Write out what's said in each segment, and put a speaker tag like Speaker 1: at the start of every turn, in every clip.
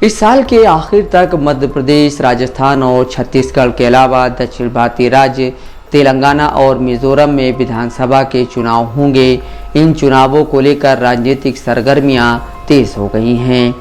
Speaker 1: इस साल के आखिर तक मध्य प्रदेश, राजस्थान और छत्तीसगढ़ के अलावा दक्षिण भारतीय राज्य तेलंगाना और मिजोरम में विधानसभा के चुनाव होंगे। इन चुनावों को लेकर राजनीतिक सरगर्मियां तेज हो गई हैं।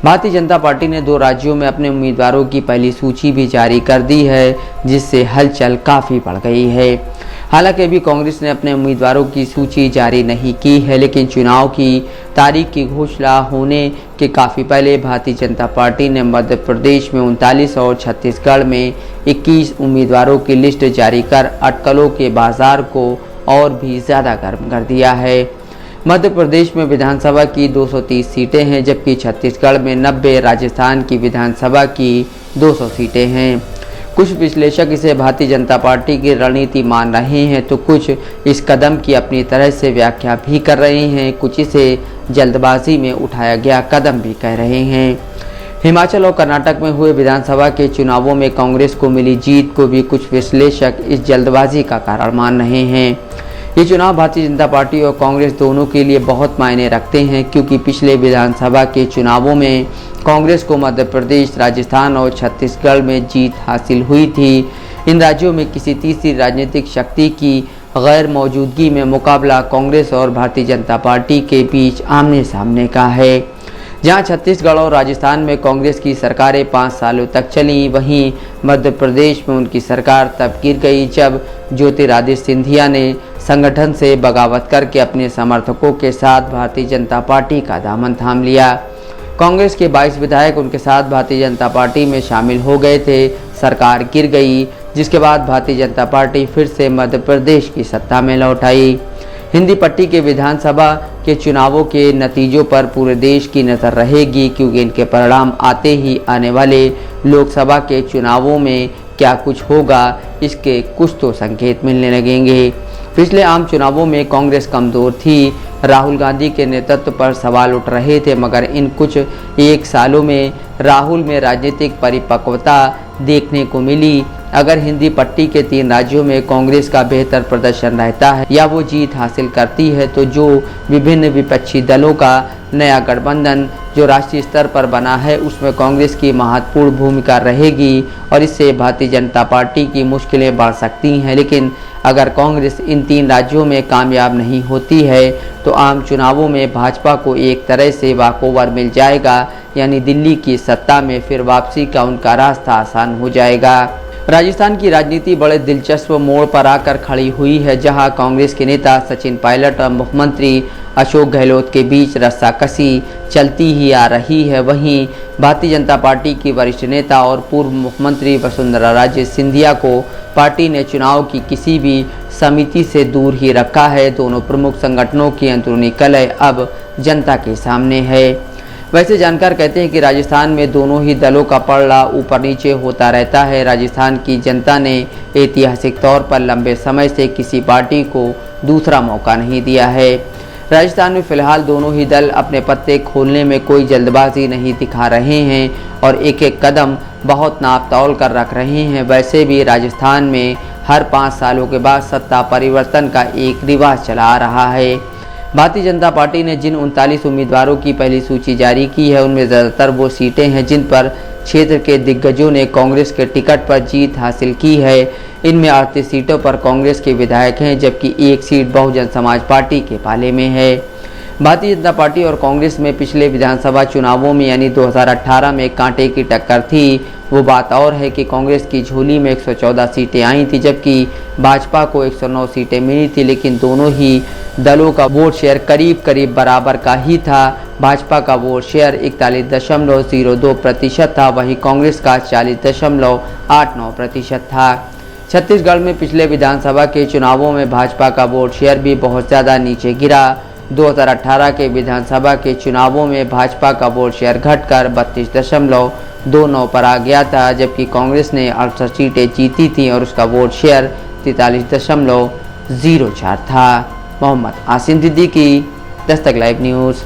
Speaker 1: भारतीय जनता पार्टी ने 2 राज्यों में अपने उम्मीदवारों की पहली सूची भी जारी कर दी है, जिससे हलचल काफ़ी बढ़ गई है। हालांकि अभी कांग्रेस ने अपने उम्मीदवारों की सूची जारी नहीं की है, लेकिन चुनाव की तारीख की घोषणा होने के काफ़ी पहले भारतीय जनता पार्टी ने मध्य प्रदेश में 39 और छत्तीसगढ़ में 21 उम्मीदवारों की लिस्ट जारी कर अटकलों के बाजार को और भी ज़्यादा गर्म कर दिया है। मध्य प्रदेश में विधानसभा की 230 सीटें हैं, जबकि छत्तीसगढ़ में 90, राजस्थान की विधानसभा की 200 सीटें हैं। कुछ विश्लेषक इसे भारतीय जनता पार्टी की रणनीति मान रहे हैं, तो कुछ इस कदम की अपनी तरह से व्याख्या भी कर रहे हैं। कुछ इसे जल्दबाजी में उठाया गया कदम भी कह रहे हैं। हिमाचल और कर्नाटक में हुए विधानसभा के चुनावों में कांग्रेस को मिली जीत को भी कुछ विश्लेषक इस जल्दबाजी का कारण मान रहे हैं। ये चुनाव भारतीय जनता पार्टी और कांग्रेस दोनों के लिए बहुत मायने रखते हैं, क्योंकि पिछले विधानसभा के चुनावों में कांग्रेस को मध्य प्रदेश, राजस्थान और छत्तीसगढ़ में जीत हासिल हुई थी। इन राज्यों में किसी तीसरी राजनीतिक शक्ति की गैर मौजूदगी में मुकाबला कांग्रेस और भारतीय जनता पार्टी के बीच आमने सामने का है। जहां छत्तीसगढ़ और राजस्थान में कांग्रेस की सरकारें 5 सालों तक चलीं, वहीं मध्य प्रदेश में उनकी सरकार तब गिर गई जब ज्योतिरादित्य सिंधिया ने संगठन से बगावत करके अपने समर्थकों के साथ भारतीय जनता पार्टी का दामन थाम लिया। कांग्रेस के 22 विधायक उनके साथ भारतीय जनता पार्टी में शामिल हो गए थे। सरकार गिर गई, जिसके बाद भारतीय जनता पार्टी फिर से मध्य प्रदेश की सत्ता में लौट आई। हिंदी पट्टी के विधानसभा के चुनावों के नतीजों पर पूरे देश की नज़र रहेगी, क्योंकि इनके परिणाम आते ही आने वाले लोकसभा के चुनावों में क्या कुछ होगा, इसके कुछ तो संकेत मिलने लगेंगे। पिछले आम चुनावों में कांग्रेस कमज़ोर थी। राहुल गांधी के नेतृत्व पर सवाल उठ रहे थे, मगर इन कुछ 1 सालों में राहुल में राजनीतिक परिपक्वता देखने को मिली। अगर हिंदी पट्टी के 3 राज्यों में कांग्रेस का बेहतर प्रदर्शन रहता है या वो जीत हासिल करती है, तो जो विभिन्न विपक्षी दलों का नया गठबंधन जो राष्ट्रीय स्तर पर बना है, उसमें कांग्रेस की महत्वपूर्ण भूमिका रहेगी और इससे भारतीय जनता पार्टी की मुश्किलें बढ़ सकती हैं। लेकिन अगर कांग्रेस इन 3 राज्यों में कामयाब नहीं होती है, तो आम चुनावों में भाजपा को एक तरह से वॉकओवर मिल जाएगा, यानी दिल्ली की सत्ता में फिर वापसी का उनका रास्ता आसान हो जाएगा। राजस्थान की राजनीति बड़े दिलचस्प मोड़ पर आकर खड़ी हुई है, जहां कांग्रेस के नेता सचिन पायलट और मुख्यमंत्री अशोक गहलोत के बीच रस्साकसी चलती ही आ रही है। वहीं भारतीय जनता पार्टी की वरिष्ठ नेता और पूर्व मुख्यमंत्री वसुंधरा राजे सिंधिया को पार्टी ने चुनाव की किसी भी समिति से दूर ही रखा है। दोनों प्रमुख संगठनों की अंदरूनी कलह अब जनता के सामने है। वैसे जानकार कहते हैं कि राजस्थान में दोनों ही दलों का पलड़ा ऊपर नीचे होता रहता है। राजस्थान की जनता ने ऐतिहासिक तौर पर लंबे समय से किसी पार्टी को दूसरा मौका नहीं दिया है। राजस्थान में फिलहाल दोनों ही दल अपने पत्ते खोलने में कोई जल्दबाजी नहीं दिखा रहे हैं और एक एक कदम बहुत नाप तौल कर रख रहे हैं। वैसे भी राजस्थान में हर 5 सालों के बाद सत्ता परिवर्तन का एक रिवाज चला आ रहा है। भारतीय जनता पार्टी ने जिन 39 उम्मीदवारों की पहली सूची जारी की है, उनमें ज़्यादातर वो सीटें हैं जिन पर क्षेत्र के दिग्गजों ने कांग्रेस के टिकट पर जीत हासिल की है। इनमें 38 सीटों पर कांग्रेस के विधायक हैं, जबकि 1 सीट बहुजन समाज पार्टी के पाले में है। भारतीय जनता पार्टी और कांग्रेस में पिछले विधानसभा चुनावों में यानी 2018 में कांटे की टक्कर थी। वो बात और है कि कांग्रेस की झोली में 114 सीटें आई थी, जबकि भाजपा को 109 सीटें मिली थी, लेकिन दोनों ही दलों का वोट शेयर करीब करीब बराबर का ही था। भाजपा का वोट शेयर 41.02% था, वहीं कांग्रेस का 40.89% था। छत्तीसगढ़ में पिछले विधानसभा के चुनावों में भाजपा का वोट शेयर भी बहुत ज़्यादा नीचे गिरा। 2018 के विधानसभा के चुनावों में भाजपा का वोट शेयर घटकर 32.29 पर आ गया था, जबकि कांग्रेस ने 68 सीटें जीती थी और उसका वोट शेयर 43.04 था। Mohammad Asim Siddiqui, Dastak live news.